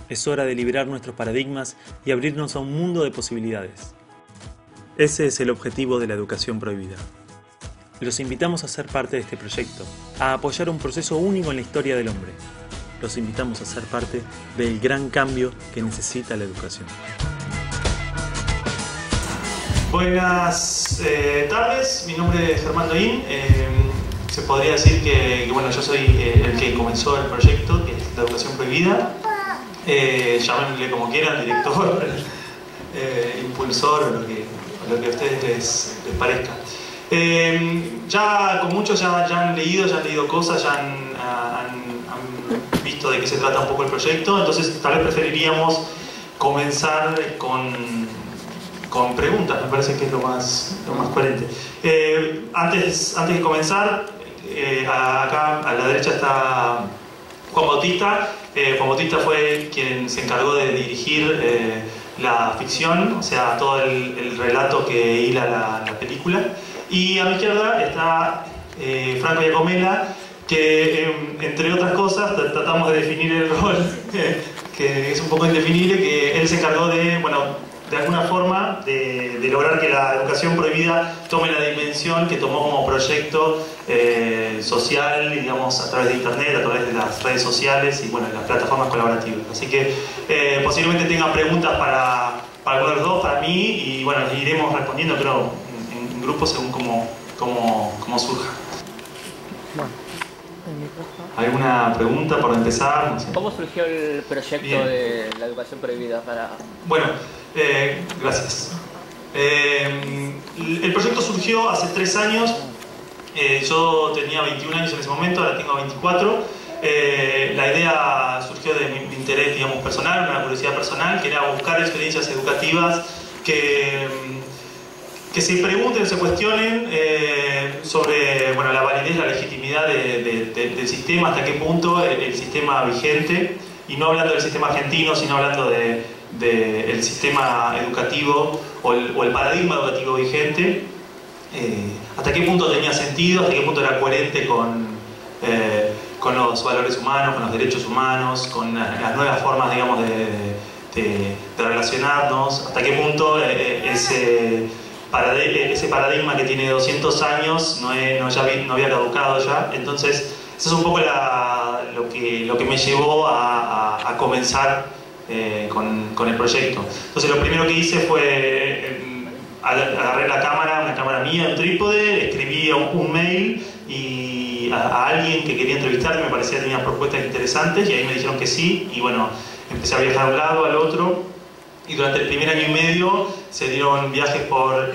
Es hora de liberar nuestros paradigmas y abrirnos a un mundo de posibilidades. Ese es el objetivo de la educación prohibida. Los invitamos a ser parte de este proyecto, a apoyar un proceso único en la historia del hombre. Los invitamos a ser parte del gran cambio que necesita la educación. Buenas tardes, mi nombre es Germán Loín. Se podría decir que bueno, yo soy el que comenzó el proyecto, que es la educación prohibida. Llámenle como quieran, director, impulsor o lo que a ustedes les parezca. Ya con muchos ya han leído cosas, ya han visto de qué se trata un poco el proyecto, entonces tal vez preferiríamos comenzar con preguntas, me parece que es lo más coherente. Antes de comenzar, acá a la derecha está Juan Bautista. Juan Bautista fue quien se encargó de dirigir la ficción, o sea, todo el relato que hila la película. Y a mi izquierda está Franco Giacomela, que entre otras cosas tratamos de definir el rol, que es un poco indefinible, que él se encargó de, bueno, de alguna forma de lograr que la educación prohibida tome la dimensión que tomó como proyecto social, digamos, a través de internet, a través de las redes sociales y bueno, las plataformas colaborativas. Así que posiblemente tengan preguntas para alguno de los dos, para mí, y bueno, iremos respondiendo, creo, en grupo según cómo surja. ¿Alguna pregunta por empezar? No sé. ¿Cómo surgió el proyecto de la educación prohibida para...? Bueno, gracias. El proyecto surgió hace 3 años. Yo tenía 21 años en ese momento, ahora tengo 24. La idea surgió de mi interés, digamos, personal, una curiosidad personal, que era buscar experiencias educativas que se pregunten, se cuestionen sobre bueno, la validez, la legitimidad del sistema, hasta qué punto el sistema vigente, y no hablando del sistema argentino, sino hablando del sistema educativo o el paradigma educativo vigente, hasta qué punto tenía sentido, hasta qué punto era coherente con los valores humanos, con los derechos humanos, con las nuevas formas, digamos, de relacionarnos, hasta qué punto ese paradigma que tiene 200 años no había caducado ya. Entonces eso es un poco lo que me llevó a comenzar con el proyecto. Entonces lo primero que hice fue agarré una cámara mía, un trípode, escribí un mail y a alguien que quería entrevistarme, me parecía que tenía propuestas interesantes, y ahí me dijeron que sí, y bueno, empecé a viajar de un lado al otro. Y durante el primer año y medio se dieron viajes por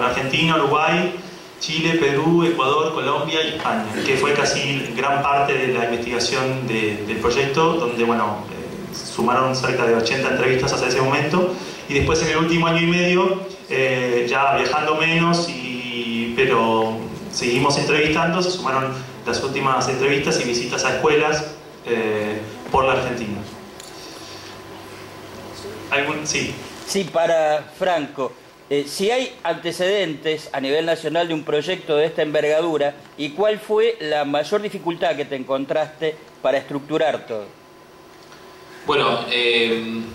Argentina, Uruguay, Chile, Perú, Ecuador, Colombia y España, que fue casi gran parte de la investigación del proyecto, donde bueno, sumaron cerca de 80 entrevistas hasta ese momento. Y después en el último año y medio, ya viajando menos, pero seguimos entrevistando, se sumaron las últimas entrevistas y visitas a escuelas por la Argentina. Sí. Sí, para Franco, si hay antecedentes a nivel nacional de un proyecto de esta envergadura, ¿y cuál fue la mayor dificultad que te encontraste para estructurar todo? Bueno, en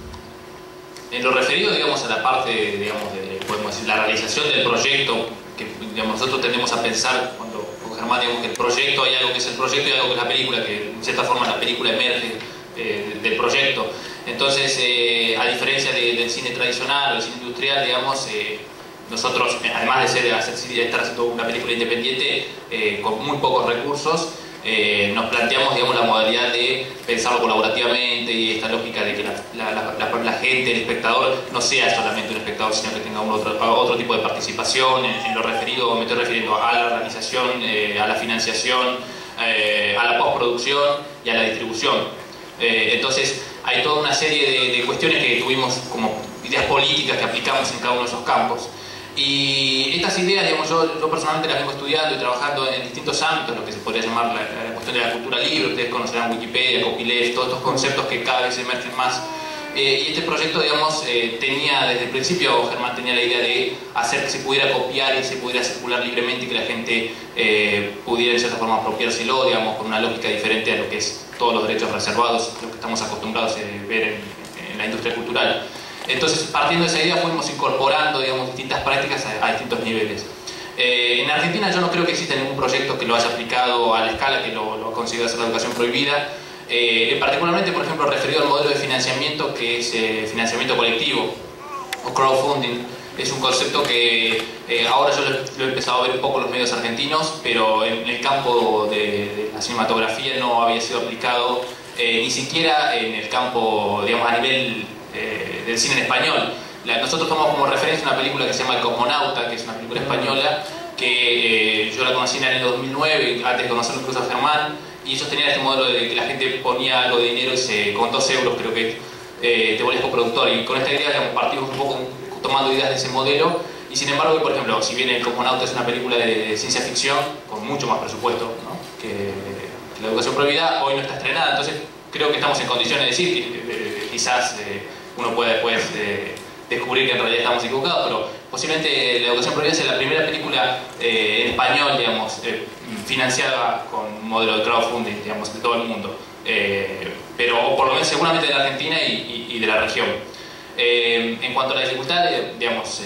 lo referido, digamos, a la parte, digamos, podemos decir, la realización del proyecto, que digamos, nosotros tendemos a pensar, con Germán, digamos, que el proyecto, hay algo que es el proyecto y algo que es la película, que en cierta forma la película emerge del proyecto. Entonces, a diferencia del cine tradicional o del cine industrial, digamos, nosotros, además de estar haciendo una película independiente con muy pocos recursos, nos planteamos, digamos, la modalidad de pensarlo colaborativamente y esta lógica de que la gente, el espectador, no sea solamente un espectador, sino que tenga otro tipo de participación. En lo referido, me estoy refiriendo a la organización, a la financiación, a la postproducción y a la distribución. Entonces hay toda una serie de cuestiones que tuvimos como ideas políticas que aplicamos en cada uno de esos campos, y estas ideas, digamos, yo personalmente las vengo estudiando y trabajando en distintos ámbitos, lo que se podría llamar la cuestión de la cultura libre. Ustedes conocerán Wikipedia, copyleft, todos estos conceptos que cada vez emergen más. Y este proyecto, digamos, tenía desde el principio, Germán tenía la idea de hacer que se pudiera copiar y se pudiera circular libremente, y que la gente pudiera en cierta forma apropiárselo, digamos, con una lógica diferente a lo que es todos los derechos reservados, lo que estamos acostumbrados a ver en la industria cultural. Entonces, partiendo de esa idea, fuimos incorporando, digamos, distintas prácticas a distintos niveles. En Argentina yo no creo que exista ningún proyecto que lo haya aplicado a la escala que lo considera ser la educación prohibida. Particularmente, por ejemplo, referido al modelo de financiamiento que es financiamiento colectivo o crowdfunding. Es un concepto que ahora yo lo he empezado a ver un poco en los medios argentinos, pero en el campo de la cinematografía no había sido aplicado ni siquiera en el campo, digamos, a nivel del cine en español. Nosotros tomamos como referencia una película que se llama El Cosmonauta, que es una película española que yo la conocí en el año 2009, antes de conocerlo incluso a Germán, y ellos tenían este modelo de que la gente ponía algo de dinero y con 2 euros creo que te volvías coproductor, y con esta idea, digamos, partimos un poco tomando ideas de ese modelo. Y sin embargo, por ejemplo, si bien El Cosmonauta es una película de ciencia ficción con mucho más presupuesto, ¿no?, que la educación prohibida, hoy no está estrenada. Entonces creo que estamos en condiciones de decir que quizás uno puede después descubrir que en realidad estamos equivocados, pero posiblemente La educación prohibida sea la primera película en español, digamos, financiada con un modelo de crowdfunding, digamos, de todo el mundo, pero por lo menos seguramente de la Argentina y de la región. En cuanto a la dificultad, digamos,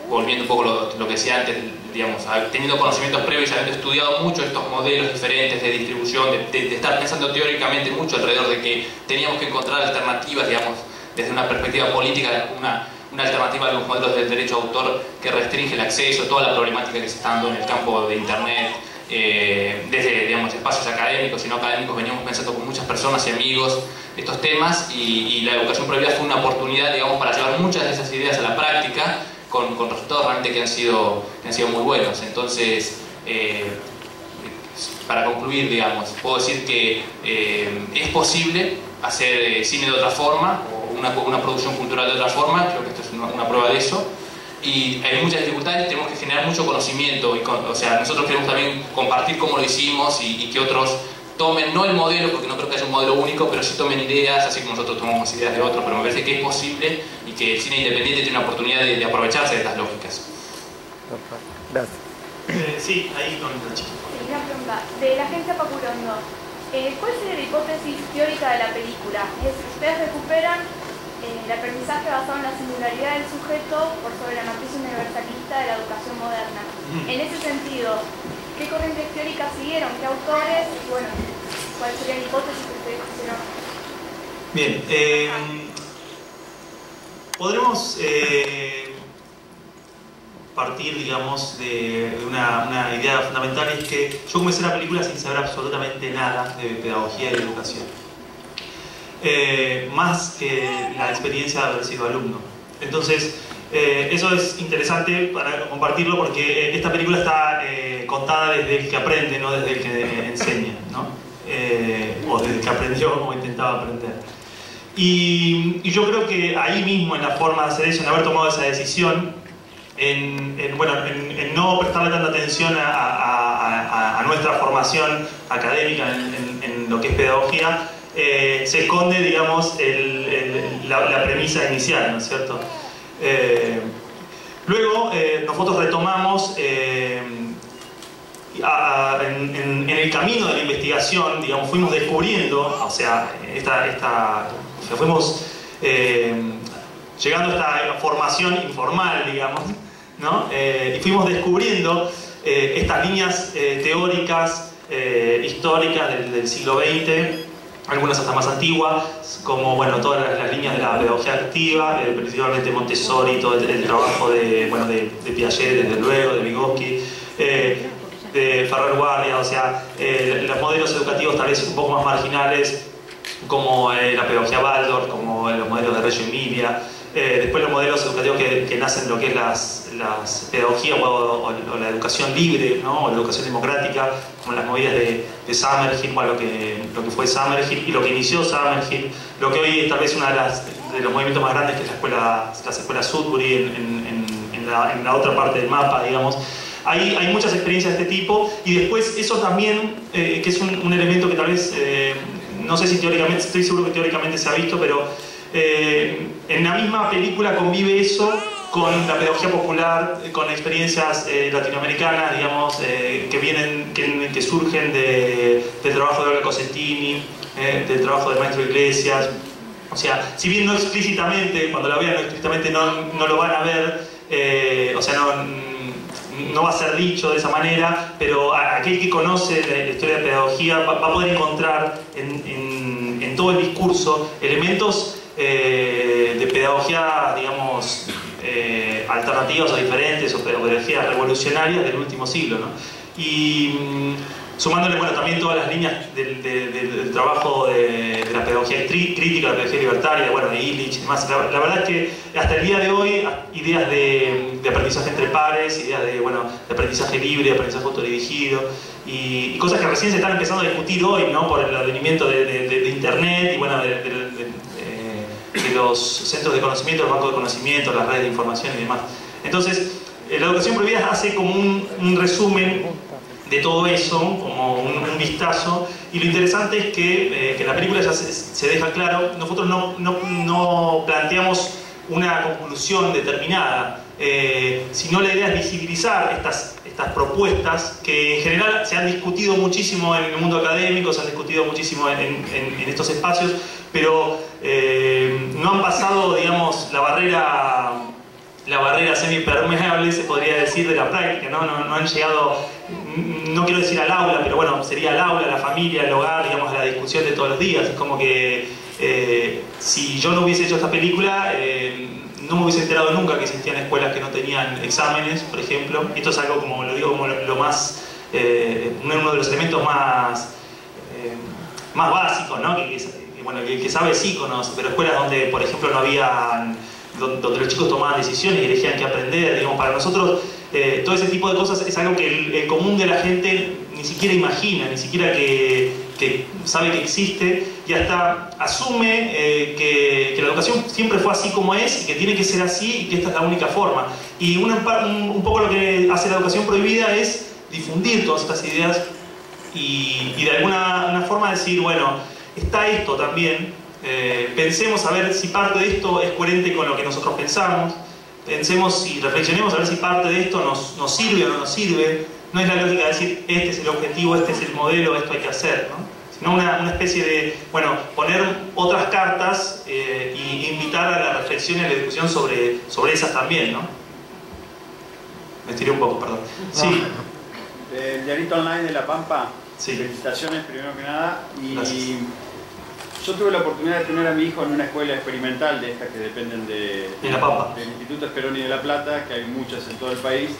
volviendo un poco lo que decía antes, digamos, teniendo conocimientos previos y habiendo estudiado mucho estos modelos diferentes de distribución, de estar pensando teóricamente mucho alrededor de que teníamos que encontrar alternativas, digamos, desde una perspectiva política, una alternativa a los modelos del derecho de autor que restringe el acceso, toda la problemática que se está dando en el campo de Internet, desde, digamos, espacios académicos y no académicos. Veníamos pensando con muchas personas y amigos estos temas, y la educación prohibida fue una oportunidad, digamos, para llevar muchas de esas ideas a la práctica con resultados realmente que han sido muy buenos. Entonces, para concluir, digamos, puedo decir que es posible hacer cine de otra forma, o una producción cultural de otra forma. Creo que esto es una prueba de eso. Y hay muchas dificultades, tenemos que generar mucho conocimiento, o sea, nosotros queremos también compartir cómo lo hicimos y que otros tomen, no el modelo, porque no creo que haya un modelo único, pero sí tomen ideas, así como nosotros tomamos ideas de otros, pero me parece que es posible y que el cine independiente tiene una oportunidad de aprovecharse de estas lógicas. Gracias. Sí, ahí con la chica. Una pregunta, de la agencia Pacurondo, ¿cuál sería la hipótesis teórica de la película? Ustedes recuperan el aprendizaje basado en la singularidad del sujeto por sobre la matriz universalista de la educación moderna. En ese sentido, ¿qué corrientes teóricas siguieron? ¿Qué autores? Y bueno, ¿cuál sería la hipótesis que ustedes hicieron? Bien, podremos partir, digamos, de una idea fundamental, y es que yo comencé la película sin saber absolutamente nada de pedagogía y de educación. Más que la experiencia de haber sido alumno. Entonces, eso es interesante para compartirlo, porque esta película está contada desde el que aprende, no desde el que enseña, ¿no? O desde el que aprendió o intentaba aprender. Y yo creo que ahí mismo, en la forma de hacer eso, en haber tomado esa decisión, en no prestarle tanta atención a nuestra formación académica en lo que es pedagogía, se esconde, digamos, la premisa inicial, ¿no es cierto? Luego nosotros retomamos en el camino de la investigación, digamos, fuimos descubriendo, o sea, fuimos llegando a esta formación informal, digamos, ¿no? Y fuimos descubriendo estas líneas teóricas, históricas del siglo XX, algunas hasta más antiguas, como, bueno, todas las líneas de la pedagogía activa, principalmente Montessori, todo el trabajo de Piaget, desde luego, de Vygotsky, de Ferrer Guardia, o sea, los modelos educativos tal vez un poco más marginales, como la pedagogía Waldorf, como los modelos de Reggio Emilia, después los modelos educativos que nacen de lo que es las pedagogías o la educación libre, ¿no? O la educación democrática, como las movidas de Summerhill, lo que fue Summerhill y lo que inició Summerhill, lo que hoy es tal vez uno de los movimientos más grandes, que es las escuelas Sudbury en la otra parte del mapa, digamos. Hay muchas experiencias de este tipo, y después eso también, que es un elemento que tal vez, no sé si teóricamente, estoy seguro que teóricamente se ha visto, pero en la misma película convive eso con la pedagogía popular, con experiencias latinoamericanas, digamos, que surgen del trabajo de Olga Cosentini, del trabajo del maestro Iglesias. O sea, si bien no explícitamente, cuando la vean no explícitamente no lo van a ver, o sea, no va a ser dicho de esa manera, pero aquel que conoce la historia de pedagogía va a poder encontrar en todo el discurso elementos de pedagogía, digamos, alternativas o diferentes, o pedagogías revolucionarias del último siglo, ¿no? Y sumándole, bueno, también todas las líneas del trabajo de la pedagogía crítica, la pedagogía libertaria, bueno, de Illich y demás. La verdad es que hasta el día de hoy, ideas de aprendizaje entre pares, ideas de aprendizaje libre, de aprendizaje autodirigido, y cosas que recién se están empezando a discutir hoy, ¿no? Por el advenimiento de Internet y, bueno, de los centros de conocimiento, los bancos de conocimiento, las redes de información y demás. Entonces, la educación prohibida hace como un resumen de todo eso, como un vistazo, y lo interesante es que en la película ya se deja claro, nosotros no planteamos una conclusión determinada, sino la idea es visibilizar estas propuestas que en general se han discutido muchísimo en el mundo académico, se han discutido muchísimo en estos espacios, pero no han pasado, digamos, la barrera semipermeable, se podría decir, de la práctica, ¿no? No han llegado, no quiero decir al aula, pero bueno, sería al aula, la familia, el hogar, digamos, a la discusión de todos los días. Es como que si yo no hubiese hecho esta película, no me hubiese enterado nunca que existían escuelas que no tenían exámenes, por ejemplo. Esto es algo, como lo digo, como lo más, uno de los elementos más básicos, ¿no? Que sabe sí conoce, pero escuelas donde, por ejemplo, no había, donde los chicos tomaban decisiones y elegían qué aprender, digamos, para nosotros todo ese tipo de cosas es algo que el común de la gente ni siquiera imagina, ni siquiera que sabe que existe, y hasta asume que la educación siempre fue así como es y que tiene que ser así y que esta es la única forma. Y un poco lo que hace la educación prohibida es difundir todas estas ideas y de alguna forma decir, bueno, está esto también, pensemos a ver si parte de esto es coherente con lo que nosotros pensamos, pensemos y reflexionemos a ver si parte de esto nos sirve o no nos sirve. No es la lógica de decir, este es el objetivo, este es el modelo, esto hay que hacer, ¿no? Sino una especie de, bueno, poner otras cartas y invitar a la reflexión y a la discusión sobre esas también, ¿no? Me estiré un poco, perdón. Sí. El diarito online de La Pampa, sí. Felicitaciones primero que nada. Y gracias. Yo tuve la oportunidad de tener a mi hijo en una escuela experimental de estas que dependen de La Pampa, del Instituto Speroni de La Plata, que hay muchas en todo el país.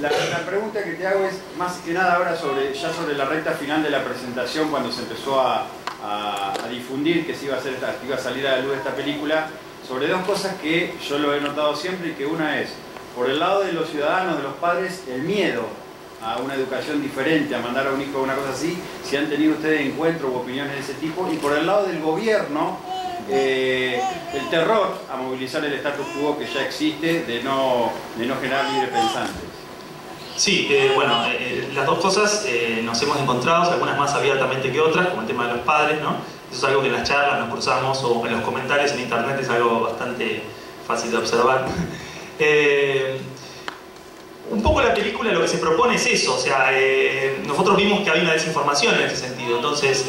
La pregunta que te hago es más que nada ahora sobre la recta final de la presentación, cuando se empezó a difundir que se iba a salir a la luz esta película, sobre dos cosas que yo lo he notado siempre, y que una es, por el lado de los ciudadanos, de los padres, el miedo a una educación diferente, a mandar a un hijo a una cosa así, si han tenido ustedes encuentros u opiniones de ese tipo, y por el lado del gobierno, el terror a movilizar el status quo que ya existe de no generar libre pensantes. Sí, bueno, las dos cosas nos hemos encontrado, algunas más abiertamente que otras, como el tema de los padres, ¿no? Eso es algo que en las charlas nos cruzamos, o en los comentarios en internet es algo bastante fácil de observar. Un poco la película lo que se propone es eso, o sea, nosotros vimos que había una desinformación en ese sentido, entonces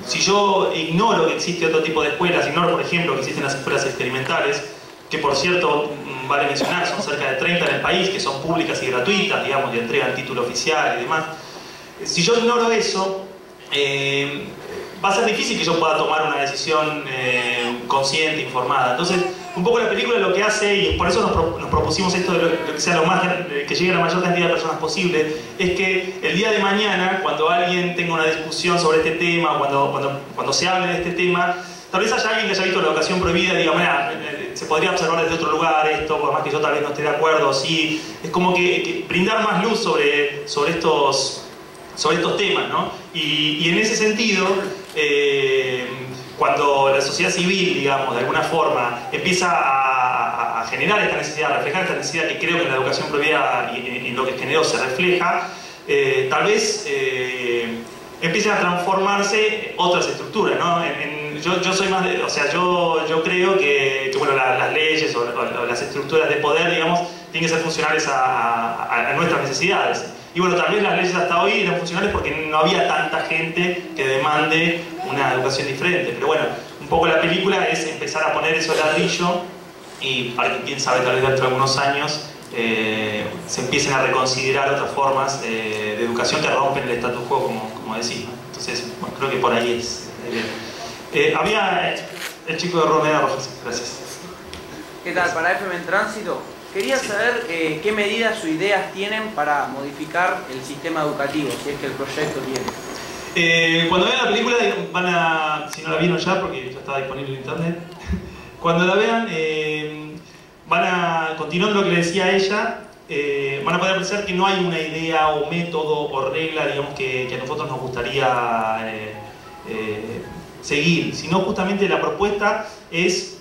si yo ignoro que existe otro tipo de escuelas, ignoro por ejemplo que existen las escuelas experimentales, que por cierto, vale mencionar, son cerca de 30 en el país, que son públicas y gratuitas, digamos, y entregan título oficial y demás. Si yo ignoro eso, va a ser difícil que yo pueda tomar una decisión consciente, informada. Entonces, un poco la película lo que hace, y por eso nos propusimos esto de lo que sea que llegue a la mayor cantidad de personas posible, es que el día de mañana, cuando alguien tenga una discusión sobre este tema, cuando se hable de este tema, tal vez haya alguien que haya visto la educación prohibida y diga, mira, se podría observar desde otro lugar esto, por más que yo tal vez no esté de acuerdo, sí. Es como que brindar más luz sobre estos temas, ¿no? Y en ese sentido, cuando la sociedad civil, digamos, de alguna forma, empieza a generar esta necesidad, a reflejar esta necesidad que creo que en la educación prohibida y en lo que generó se refleja, tal vez empiecen a transformarse otras estructuras, ¿no? Yo soy más de, o sea, yo creo que bueno, las leyes o las estructuras de poder, digamos, tienen que ser funcionales a nuestras necesidades. Y bueno, también las leyes hasta hoy eran funcionales porque no había tanta gente que demande una educación diferente. Pero bueno, un poco la película es empezar a poner eso ladrillo y para que, quién sabe, tal vez dentro de algunos años se empiecen a reconsiderar otras formas de educación que rompen el status quo, como decís, ¿no? Entonces, bueno, creo que por ahí es. Había el chico de Romero Rojas, gracias. ¿Qué tal? Para FM en Tránsito, quería saber qué medidas o ideas tienen para modificar el sistema educativo, si es que el proyecto tiene. Cuando vean la película, van a, si no la vieron ya, porque ya está disponible en internet, cuando la vean, van a, continuando lo que le decía a ella, van a poder apreciar que no hay una idea o método o regla, digamos, que a nosotros nos gustaría seguir, sino justamente la propuesta es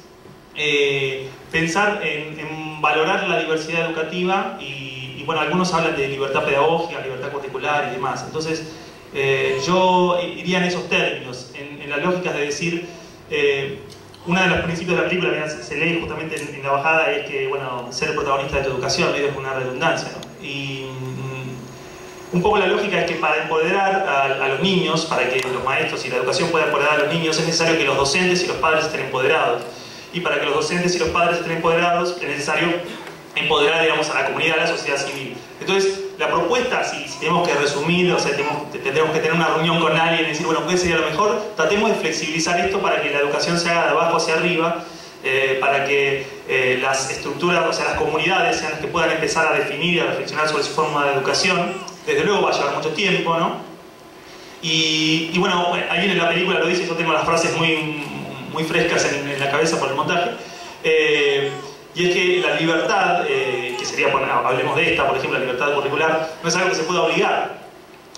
pensar en valorar la diversidad educativa y bueno, algunos hablan de libertad pedagógica, libertad curricular y demás. Entonces, yo iría en esos términos, en las lógicas de decir, uno de los principios de la película, mira, se lee justamente en la bajada, es que, bueno, ser el protagonista de tu educación, medio es una redundancia, ¿no? Y un poco la lógica es que para empoderar a los niños, para que los maestros y la educación puedan empoderar a los niños, es necesario que los docentes y los padres estén empoderados. Y para que los docentes y los padres estén empoderados, es necesario empoderar, digamos, a la comunidad, a la sociedad civil. Entonces, la propuesta, si tenemos que resumir, o sea, tendremos que tener una reunión con alguien y decir, bueno, ¿qué sería lo mejor? Tratemos de flexibilizar esto para que la educación se haga de abajo hacia arriba, para que las estructuras, o sea, las comunidades sean las que puedan empezar a definir y a reflexionar sobre su forma de educación. Desde luego va a llevar mucho tiempo, ¿no? Y bueno, alguien en la película lo dice, yo tengo las frases muy frescas en la cabeza por el montaje. Y es que la libertad, que sería, bueno, hablemos de esta, por ejemplo, la libertad curricular, no es algo que se pueda obligar,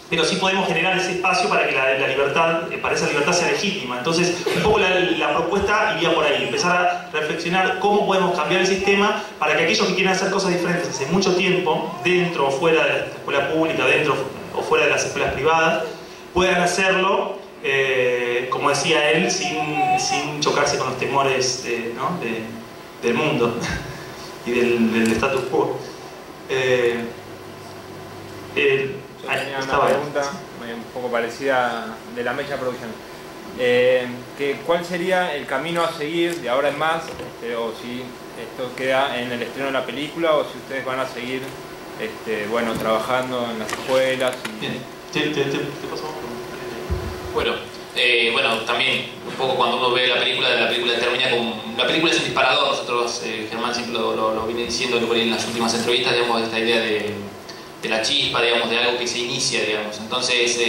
pero sí podemos generar ese espacio para que la libertad, para esa libertad sea legítima. Entonces, un poco la propuesta iría por ahí, empezar a reflexionar cómo podemos cambiar el sistema para que aquellos que quieren hacer cosas diferentes hace mucho tiempo, dentro o fuera de la escuela pública, dentro o fuera de las escuelas privadas, puedan hacerlo, como decía él, sin chocarse con los temores ¿no? del mundo y del status quo. Yo tenía una pregunta un poco parecida de la Mecha Producción. ¿Cuál sería el camino a seguir de ahora en más? O si esto queda en el estreno de la película, o si ustedes van a seguir bueno, trabajando en las escuelas. Bien. ¿Te pasó? Bueno, también un poco cuando uno ve la película termina con... La película es un disparador, nosotros, Germán siempre lo viene diciendo en las últimas entrevistas, digamos, esta idea de la chispa, digamos, de algo que se inicia, digamos. Entonces,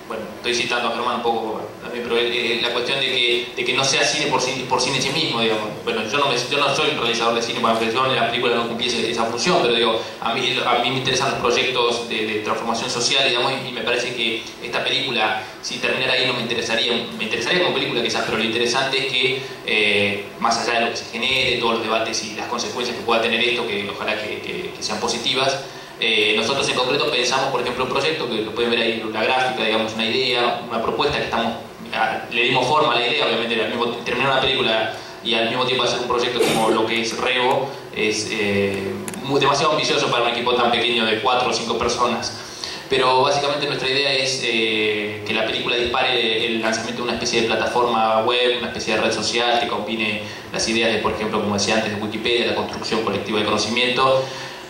bueno, estoy citando a Germán un poco también, pero la cuestión de que no sea cine por cine en sí mismo, digamos. Bueno, yo no soy un realizador de cine, porque yo en la película no cumplí esa función, pero digo, a mí me interesan los proyectos de transformación social, digamos, y me parece que esta película, si terminara ahí, no me interesaría como película quizás, pero lo interesante es que, más allá de lo que se genere, todos los debates y las consecuencias que pueda tener esto, que ojalá que sean positivas, nosotros en concreto pensamos, por ejemplo, un proyecto que lo pueden ver ahí en la gráfica, digamos, una idea, una propuesta que le dimos forma a la idea, obviamente terminar una película y al mismo tiempo hacer un proyecto como lo que es Revo es demasiado ambicioso para un equipo tan pequeño de 4 o 5 personas. Pero básicamente nuestra idea es que la película dispare el lanzamiento de una especie de plataforma web, una especie de red social que combine las ideas de, por ejemplo, como decía antes, de Wikipedia, la construcción colectiva de conocimiento.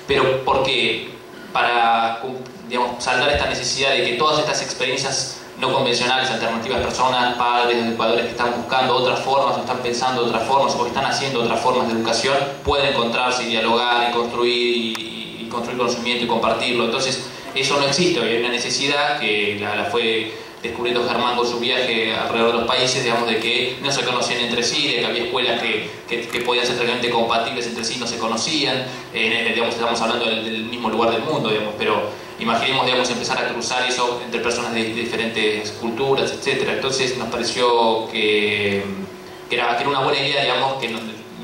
Pero ¿por qué? Para, digamos, saldar esta necesidad de que todas estas experiencias no convencionales, alternativas, personas, padres, educadores que están buscando otras formas o están pensando otras formas o están haciendo otras formas de educación, pueden encontrarse y dialogar y construir conocimiento y compartirlo. Entonces, eso no existe, hoy hay una necesidad que la fue descubriendo Germán con su viaje alrededor de los países, digamos, de que no se conocían entre sí, de que había escuelas que podían ser realmente compatibles entre sí, no se conocían, digamos, estamos hablando del mismo lugar del mundo, digamos, pero imaginemos, digamos, empezar a cruzar eso entre personas de diferentes culturas, etc. Entonces nos pareció que era una buena idea, digamos, que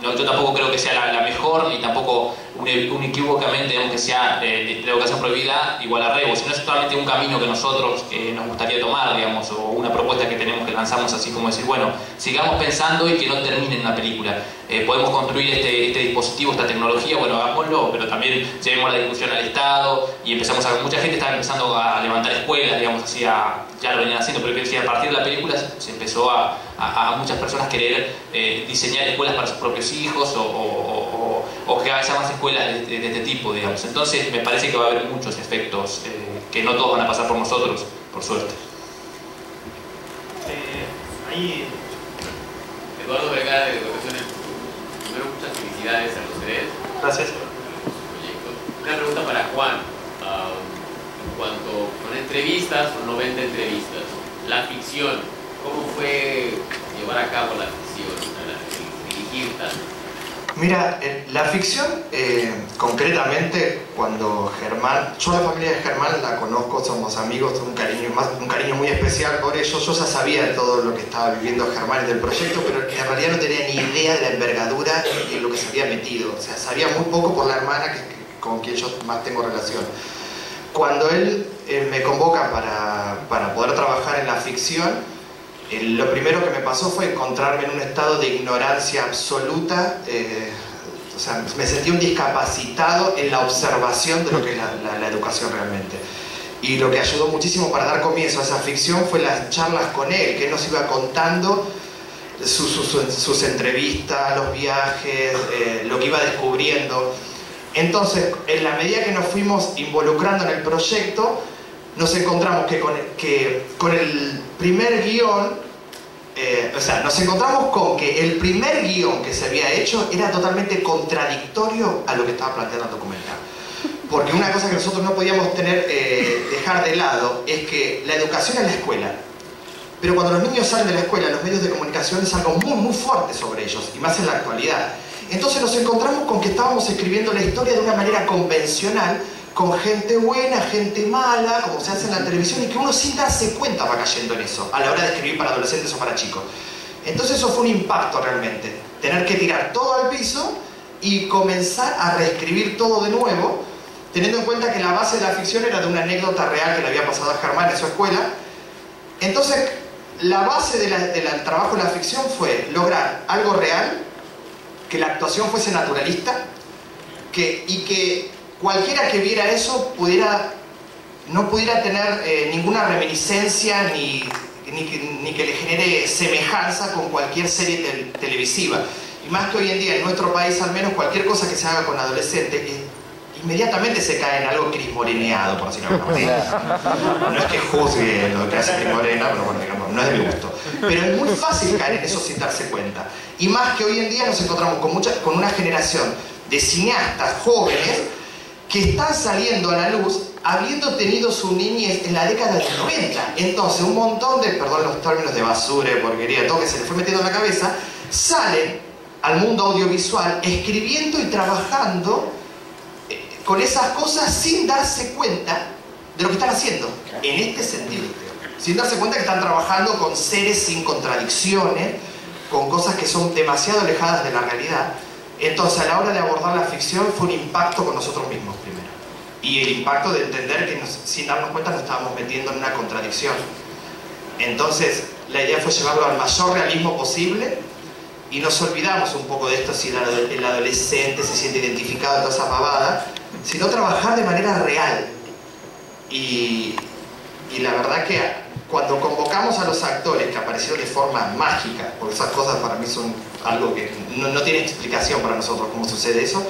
yo tampoco creo que sea la mejor, ni tampoco unequívocamente, digamos, que sea la educación prohibida igual a Rebo, sino es totalmente un camino que nosotros nos gustaría tomar, digamos, o una propuesta que tenemos, que lanzamos, así como decir, bueno, sigamos pensando y que no termine en una película. Podemos construir este dispositivo, esta tecnología, bueno, hagámoslo, pero también llevemos la discusión al Estado y empezamos a... Mucha gente está empezando a levantar escuelas, digamos, así, ya lo venían haciendo, pero que decía, a partir de la película se empezó a muchas personas querer diseñar escuelas para sus propios hijos o que haya más escuelas de este tipo, digamos. Entonces me parece que va a haber muchos efectos que no todos van a pasar por nosotros, por suerte. Ahí... Eduardo Vergara de Educación en el Futuro. Primero, muchas felicidades a los tres. Gracias. Una pregunta para Juan. En cuanto con entrevistas, con 90 entrevistas, la ficción, ¿cómo fue llevar a cabo la ficción, dirigir tanto? Mira, la ficción, concretamente, cuando Germán, yo la familia de Germán la conozco, somos amigos, tengo un cariño muy especial por ellos. Yo ya sabía de todo lo que estaba viviendo Germán y del proyecto, pero en realidad no tenía ni idea de la envergadura y en lo que se había metido. O sea, sabía muy poco por la hermana con quien yo más tengo relación. Cuando él me convoca para poder trabajar en la ficción, lo primero que me pasó fue encontrarme en un estado de ignorancia absoluta. O sea, me sentí un discapacitado en la observación de lo que es la educación realmente. Y lo que ayudó muchísimo para dar comienzo a esa ficción fue las charlas con él, que él nos iba contando sus entrevistas, los viajes, lo que iba descubriendo. Entonces, en la medida que nos fuimos involucrando en el proyecto, nos encontramos que con el primer guión, nos encontramos con que el primer guión que se había hecho era totalmente contradictorio a lo que estaba planteando el documental. Porque una cosa que nosotros no podíamos dejar de lado es que la educación es la escuela. Pero cuando los niños salen de la escuela, los medios de comunicación es algo muy, muy fuerte sobre ellos, y más en la actualidad. Entonces nos encontramos con que estábamos escribiendo la historia de una manera convencional, con gente buena, gente mala, como se hace en la televisión, y que uno sin darse cuenta va cayendo en eso, a la hora de escribir para adolescentes o para chicos. Entonces eso fue un impacto realmente, tener que tirar todo al piso y comenzar a reescribir todo de nuevo, teniendo en cuenta que la base de la ficción era de una anécdota real que le había pasado a Germán en su escuela. Entonces, la base del trabajo de la ficción fue lograr algo real, que la actuación fuese naturalista, y que cualquiera que viera eso no pudiera tener ninguna reminiscencia ni que le genere semejanza con cualquier serie televisiva. Y más que hoy en día, en nuestro país al menos, cualquier cosa que se haga con adolescentes inmediatamente se cae en algo crismorineado, por decirlo de alguna manera. No es que juzgue lo que hace Cris Morena, pero bueno, digamos, no es de mi gusto. Pero es muy fácil caer en eso sin darse cuenta. Y más que hoy en día nos encontramos con una generación de cineastas jóvenes que están saliendo a la luz habiendo tenido su niñez en la década del 90. Entonces un montón de, perdón los términos, de basura, de porquería, todo que se les fue metiendo en la cabeza, salen al mundo audiovisual escribiendo y trabajando con esas cosas sin darse cuenta de lo que están haciendo, en este sentido, sin darse cuenta que están trabajando con seres sin contradicciones, con cosas que son demasiado alejadas de la realidad. Entonces, a la hora de abordar la ficción fue un impacto con nosotros mismos primero, y el impacto de entender que sin darnos cuenta nos estábamos metiendo en una contradicción. Entonces, la idea fue llevarlo al mayor realismo posible, y nos olvidamos un poco de esto, si el adolescente se siente identificado en toda esa pavada, sino trabajar de manera real. Y la verdad que cuando convocamos a los actores que aparecieron de forma mágica, porque esas cosas para mí son algo que no tiene explicación para nosotros cómo sucede eso,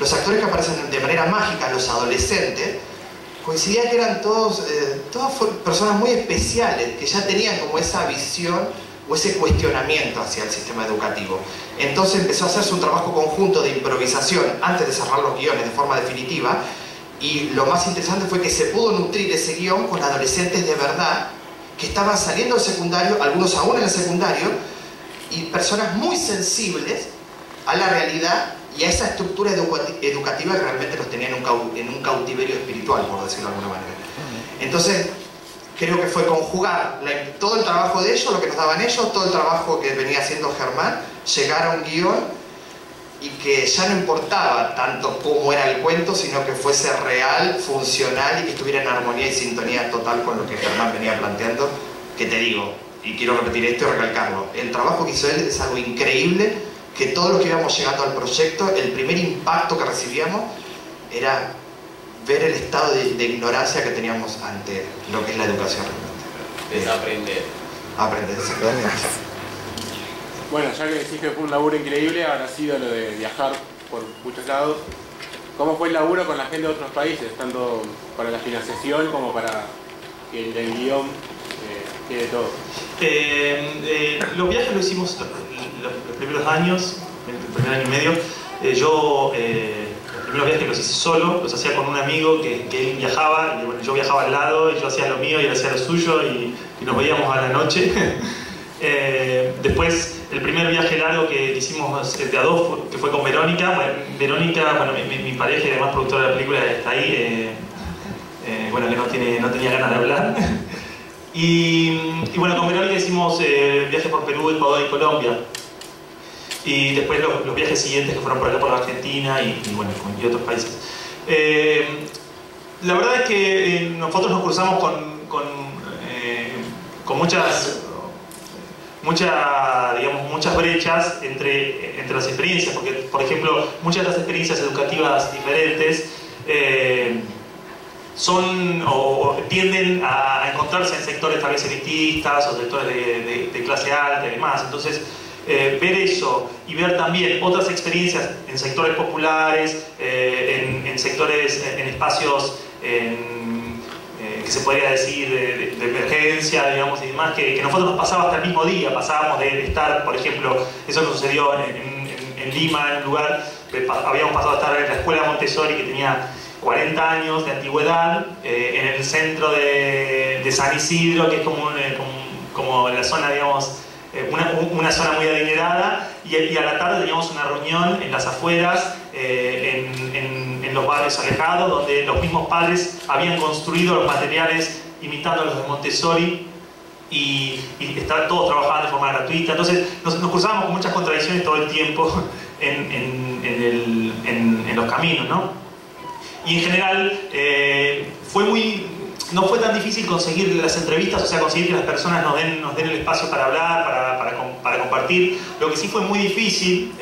los actores que aparecen de manera mágica, los adolescentes, coincidía que eran todas personas muy especiales, que ya tenían como esa visión o ese cuestionamiento hacia el sistema educativo. Entonces empezó a hacerse un trabajo conjunto de improvisación antes de cerrar los guiones de forma definitiva, y lo más interesante fue que se pudo nutrir ese guión con adolescentes de verdad que estaban saliendo del secundario, algunos aún en el secundario, y personas muy sensibles a la realidad y a esa estructura educativa que realmente los tenía en un cautiverio espiritual, por decirlo de alguna manera. Entonces, creo que fue conjugar todo el trabajo de ellos, lo que nos daban ellos, todo el trabajo que venía haciendo Germán, llegar a un guión y que ya no importaba tanto cómo era el cuento, sino que fuese real, funcional y que estuviera en armonía y sintonía total con lo que Germán venía planteando, que te digo, y quiero repetir esto y recalcarlo, el trabajo que hizo él es algo increíble, que todos los que íbamos llegando al proyecto, el primer impacto que recibíamos era ver el estado de ignorancia que teníamos ante lo que es la educación realmente. Es aprender. Aprender, exactamente. Bueno, ya que decís que fue un laburo increíble, habrá sido lo de viajar por muchos lados. ¿Cómo fue el laburo con la gente de otros países, tanto para la financiación como para que el guión quede todo? Los viajes los hicimos los primeros años, el primer año y medio. Los primeros viajes los hice solo, los hacía con un amigo que él viajaba, y bueno, yo viajaba al lado, y yo hacía lo mío y él hacía lo suyo, y nos veíamos a la noche. Después, el primer viaje largo que hicimos de a dos, que fue con Verónica. Verónica, mi pareja y además productora de la película, está ahí, bueno, que no tenía ganas de hablar. Y bueno, con Verónica hicimos viajes por Perú, Ecuador y Colombia. Y después los viajes siguientes que fueron por acá, por la Argentina y otros países. La verdad es que nosotros nos cruzamos con muchas brechas entre las experiencias, porque, por ejemplo, muchas de las experiencias educativas diferentes son o tienden a encontrarse en sectores tal vez elitistas o sectores de clase alta y demás. Entonces, ver eso y ver también otras experiencias en sectores populares, en sectores, en espacios que se podría decir de emergencia, digamos, y demás, que nosotros nos pasaba hasta el mismo día. Pasábamos de estar, por ejemplo, eso nos sucedió en Lima, en un lugar, habíamos pasado a estar en la escuela Montessori, que tenía 40 años de antigüedad, en el centro de San Isidro, que es como la zona, digamos, una zona muy adinerada, y a la tarde teníamos una reunión en las afueras, en los barrios alejados, donde los mismos padres habían construido los materiales imitando a los de Montessori, y estaban todos trabajando de forma gratuita. Entonces nos cruzábamos con muchas contradicciones todo el tiempo en los caminos, ¿no? Y en general no fue tan difícil conseguir las entrevistas, o sea, conseguir que las personas nos den el espacio para hablar, para compartir. Lo que sí fue muy difícil,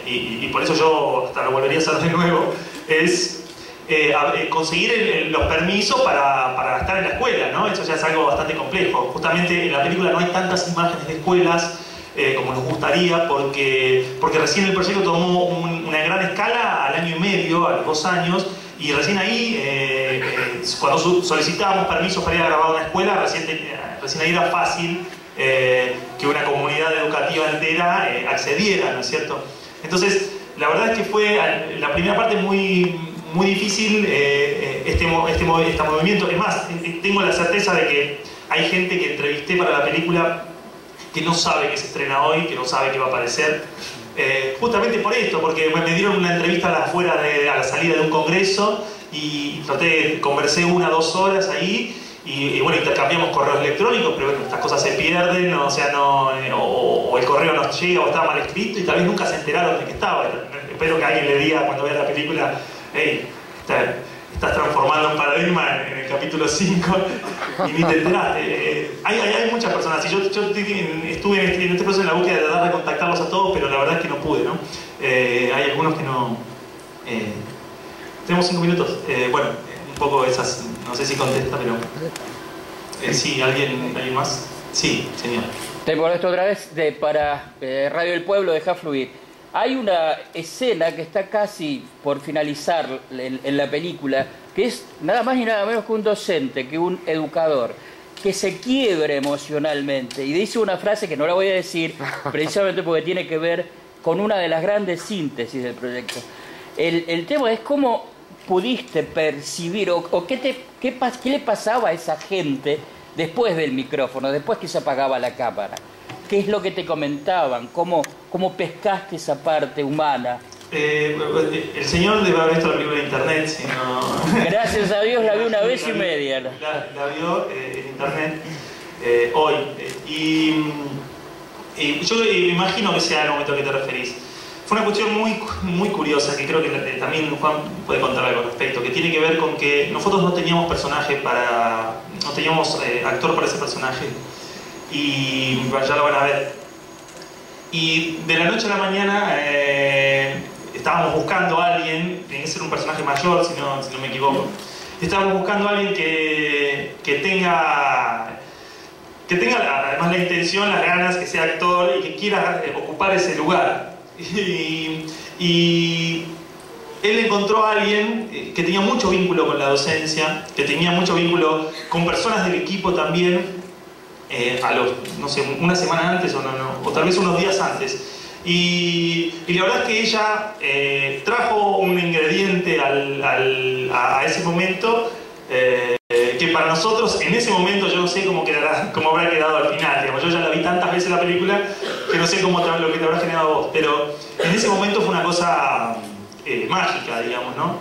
y por eso yo hasta lo volvería a hacer de nuevo, es conseguir los permisos para estar en la escuela, ¿no? Eso ya es algo bastante complejo. Justamente en la película no hay tantas imágenes de escuelas como nos gustaría, porque recién el proyecto tomó una gran escala al año y medio, a los 2 años, y recién ahí, cuando solicitábamos permisos para ir a grabar una escuela, recién ahí era fácil que una comunidad educativa entera accediera, ¿no es cierto? Entonces, la verdad es que fue la primera parte muy difícil este movimiento. Es más, tengo la certeza de que hay gente que entrevisté para la película que no sabe que se estrena hoy, que no sabe que va a aparecer. Justamente por esto, porque me dieron una entrevista a la salida de un congreso y conversé 1 o 2 horas ahí y bueno, intercambiamos correos electrónicos, pero bueno, estas cosas se pierden, o sea, o el correo nos llega o está mal escrito y tal vez nunca se enteraron de que estaba. Espero que alguien le diga cuando vea la película, hey, estás transformando un paradigma en el capítulo 5 y ni te enteraste. Hay muchas personas, y yo estuve en este proceso en la búsqueda de tratar de contactarlos a todos, pero la verdad es que no pude, ¿no? Hay algunos que no... tenemos 5 minutos. Bueno, un poco esas, no sé si contesta, pero... sí, ¿alguien más? Sí, señor. Te molesto otra vez para Radio del Pueblo, deja fluir. Hay una escena que está casi por finalizar en la película, que es nada más y nada menos que un docente, que un educador, que se quiebra emocionalmente y dice una frase que no la voy a decir precisamente porque tiene que ver con una de las grandes síntesis del proyecto. El tema es cómo pudiste percibir o qué le pasaba a esa gente después del micrófono, después que se apagaba la cámara. ¿Qué es lo que te comentaban? ¿Cómo pescaste esa parte humana? El señor debe haber visto la película en internet, si no... Gracias a Dios la vi una vez y media. La vio en internet hoy. Y yo imagino que sea el momento a que te referís. fue una cuestión muy curiosa, que creo que también Juan puede contar algo al respecto, que tiene que ver con que nosotros no teníamos personaje no teníamos actor para ese personaje, y ya lo van a ver. Y de la noche a la mañana estábamos buscando a alguien, tiene que ser un personaje mayor, si no me equivoco. Estábamos buscando a alguien que tenga además la intención, las ganas, que sea actor y que quiera ocupar ese lugar. Y él encontró a alguien que tenía mucho vínculo con la docencia, que tenía mucho vínculo con personas del equipo también, no sé, una semana antes o tal vez unos días antes. Y la verdad es que ella trajo un ingrediente a ese momento que para nosotros, en ese momento, yo no sé cómo habrá quedado al final. Digamos. Yo ya la vi tantas veces la película que no sé lo que te habrá generado a vos. Pero en ese momento fue una cosa mágica, digamos, ¿no?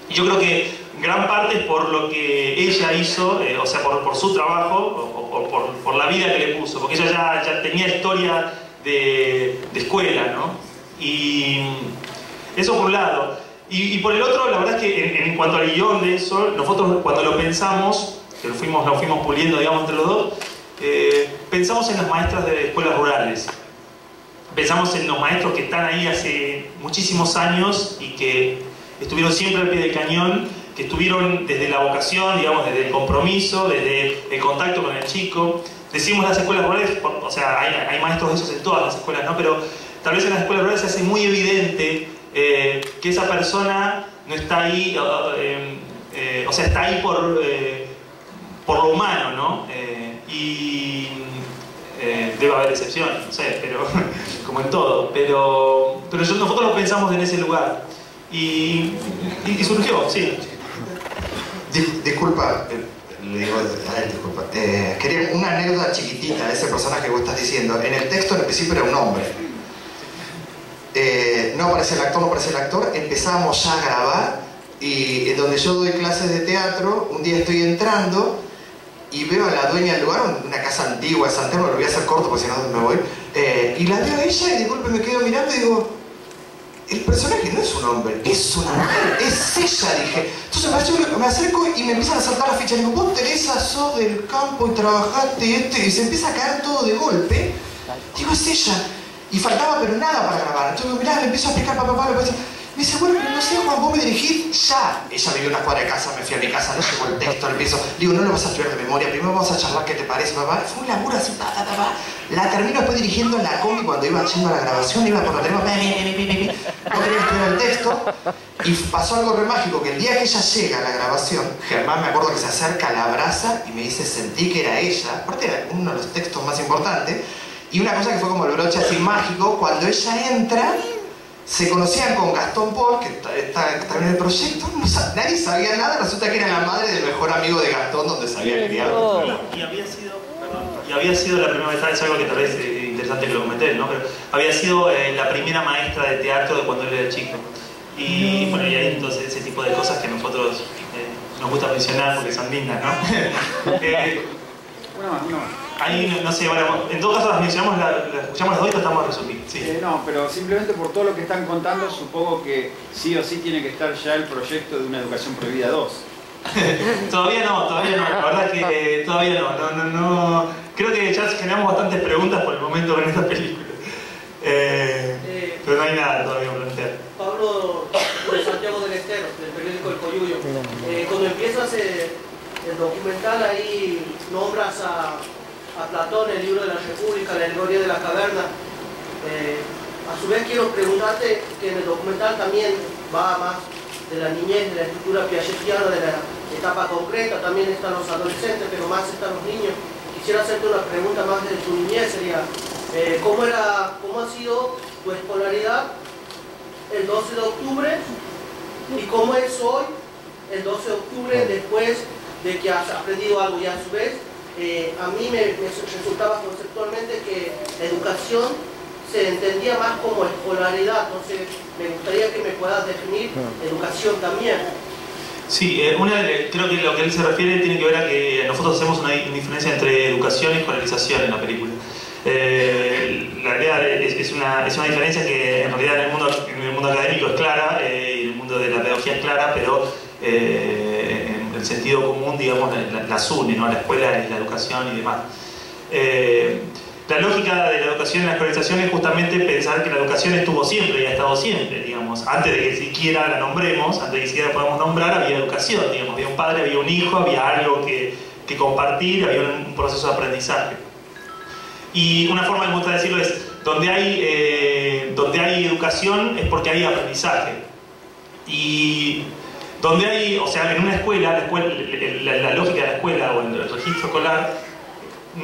Y yo creo que gran parte es por lo que ella hizo, o sea, por su trabajo, o por la vida que le puso. Porque ella ya tenía historia de escuela, ¿no? Y eso por un lado. Y por el otro, la verdad es que en cuanto al guión de eso, nosotros cuando lo pensamos, que lo fuimos puliendo, digamos, entre los dos, pensamos en las maestras de escuelas rurales. Pensamos en los maestros que están ahí hace muchísimos años y que estuvieron siempre al pie del cañón, que estuvieron desde la vocación, digamos, desde el compromiso, desde el contacto con el chico. Decimos las escuelas rurales, o sea, hay maestros de esos en todas las escuelas, ¿no? Pero tal vez en las escuelas rurales se hace muy evidente que esa persona no está ahí, o sea, está ahí por lo humano, ¿no? Y debe haber excepciones, no sé, pero como en todo. Pero nosotros lo pensamos en ese lugar. Y surgió, sí. Disculpa, le digo a él, disculpa. Quería una anécdota chiquitita de ese personaje que vos estás diciendo. En el texto, en el principio, era un hombre. No aparece el actor, empezábamos ya a grabar, y donde yo doy clases de teatro, un día estoy entrando y veo a la dueña del lugar, una casa antigua de San Telmo, lo voy a hacer corto porque si no me voy, y la veo a ella y de golpe me quedo mirando y digo, el personaje no es un hombre, es una mujer, es ella, dije. Entonces me acerco y me empiezan a saltar las fichas. Digo, vos Teresa, sos del campo y trabajaste y se empieza a caer todo de golpe. Digo, es ella. Y faltaba pero nada para grabar. Entonces mirá, le empiezo a explicar papá, me dice, bueno, pero no sé, Juan, vos me dirigís ya. Ella vivió una cuadra de casa, me fui a mi casa, no llegó el texto, le empiezo. Digo, no lo vas a estudiar de memoria, primero vamos a charlar qué te parece, papá. Fue un laburo así, La termino después dirigiendo en la combi cuando iba haciendo la grabación, iba por la televisión, no quería estudiar el texto. Y pasó algo re mágico, que el día que ella llega a la grabación, Germán me acuerdo que se acerca, la abraza y me dice, sentí que era ella. Aparte era uno de los textos más importantes. Y una cosa que fue como el broche así mágico, cuando ella entra, se conocían con Gastón Paul, que está también en el proyecto, nadie sabía nada, resulta que era la madre del mejor amigo de Gastón, donde se había criado. Y había sido la primera vez, es algo que tal vez es interesante que lo comenté, ¿no? Pero había sido la primera maestra de teatro de cuando él era chico. Y bueno, y hay entonces ese tipo de cosas que nosotros nos gusta mencionar porque son lindas, ¿no? Ahí, no sé, bueno, en todo caso las mencionamos, las escuchamos las dos y tratamos de resumir. Sí. No, pero simplemente por todo lo que están contando, supongo que sí o sí tiene que estar ya el proyecto de una educación prohibida 2. Todavía no, la verdad es que todavía no. Creo que ya generamos bastantes preguntas por el momento con esta película. Pero no hay nada todavía que plantear. Pablo de Santiago del Estero, del periódico El Coyuyo. Cuando empiezas el documental, ahí nombras a Platón, el libro de la República, la alegoría de la caverna. A su vez quiero preguntarte que en el documental también va más de la niñez, de la estructura piagetiana, de la etapa concreta, también están los adolescentes, pero más están los niños. Quisiera hacerte una pregunta más de tu niñez, sería, ¿cómo ha sido tu escolaridad el 12 de octubre y cómo es hoy el 12 de octubre después de que has aprendido algo? Y a su vez, a mí me resultaba conceptualmente que la educación se entendía más como escolaridad, entonces me gustaría que me puedas definir educación también. Sí, creo que lo que él se refiere tiene que ver a que nosotros hacemos una diferencia entre educación y escolarización en la película. La realidad es una diferencia que en realidad en el mundo académico es clara, y en el mundo de la pedagogía es clara, pero en el sentido común, digamos, las une, ¿no? La escuela es la educación y demás. La lógica de la educación en la escolarización es justamente pensar que la educación estuvo siempre y ha estado siempre, digamos. Antes de que siquiera la nombremos, antes de que siquiera podamos nombrar, había educación, digamos. Había un padre, había un hijo, había algo que compartir, había un proceso de aprendizaje. Y una forma que me gusta decirlo es, donde hay educación es porque hay aprendizaje. Y donde hay, o sea, en una escuela, la lógica de la escuela o el registro escolar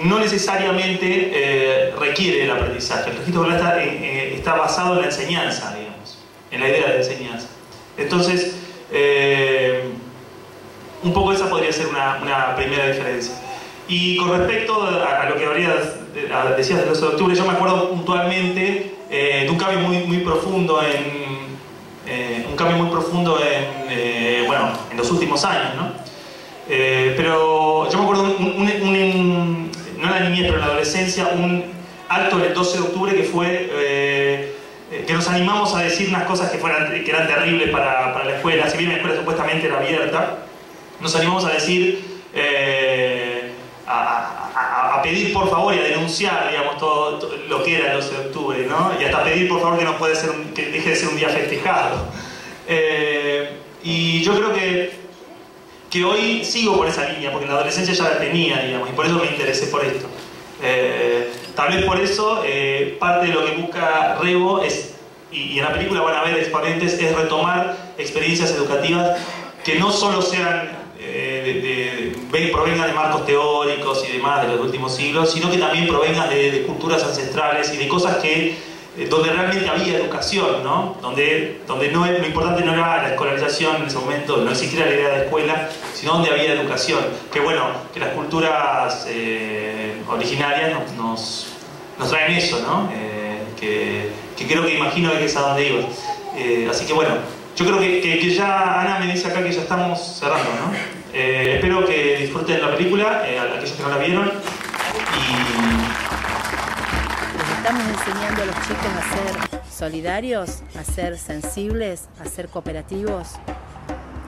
no necesariamente requiere el aprendizaje. El registro escolar está basado en la enseñanza, digamos, en la idea de enseñanza. Entonces, un poco esa podría ser una primera diferencia. Y con respecto a lo que decías del 12 de octubre, yo me acuerdo puntualmente de un cambio muy profundo en los últimos años, ¿no? Pero yo me acuerdo, no en la niñez, pero en la adolescencia, un acto del 12 de octubre que fue que nos animamos a decir unas cosas que eran terribles para la escuela. Si bien la escuela supuestamente era abierta, nos animamos a decir, a pedir por favor y a denunciar, digamos, todo lo que era el 12 de octubre, ¿no? Y hasta pedir por favor que deje de ser un día festejado. Y yo creo que hoy sigo por esa línea, porque en la adolescencia ya la tenía, digamos, y por eso me interesé por esto. Tal vez por eso parte de lo que busca Rebo es, y en la película van a ver exponentes, es retomar experiencias educativas que no solo sean provengan de marcos teóricos y demás de los últimos siglos, sino que también provengan de culturas ancestrales y de cosas donde realmente había educación, ¿no? Donde lo importante no era la escolarización en ese momento, no existía la idea de escuela, sino donde había educación. Que bueno, que las culturas originarias nos traen eso, ¿no? Que creo que imagino que es a donde iba. Así que bueno, yo creo que ya Ana me dice acá que ya estamos cerrando, ¿no? Espero que disfruten la película, aquellos que no la vieron. Les estamos enseñando a los chicos a ser solidarios, a ser sensibles, a ser cooperativos,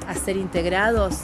a ser integrados.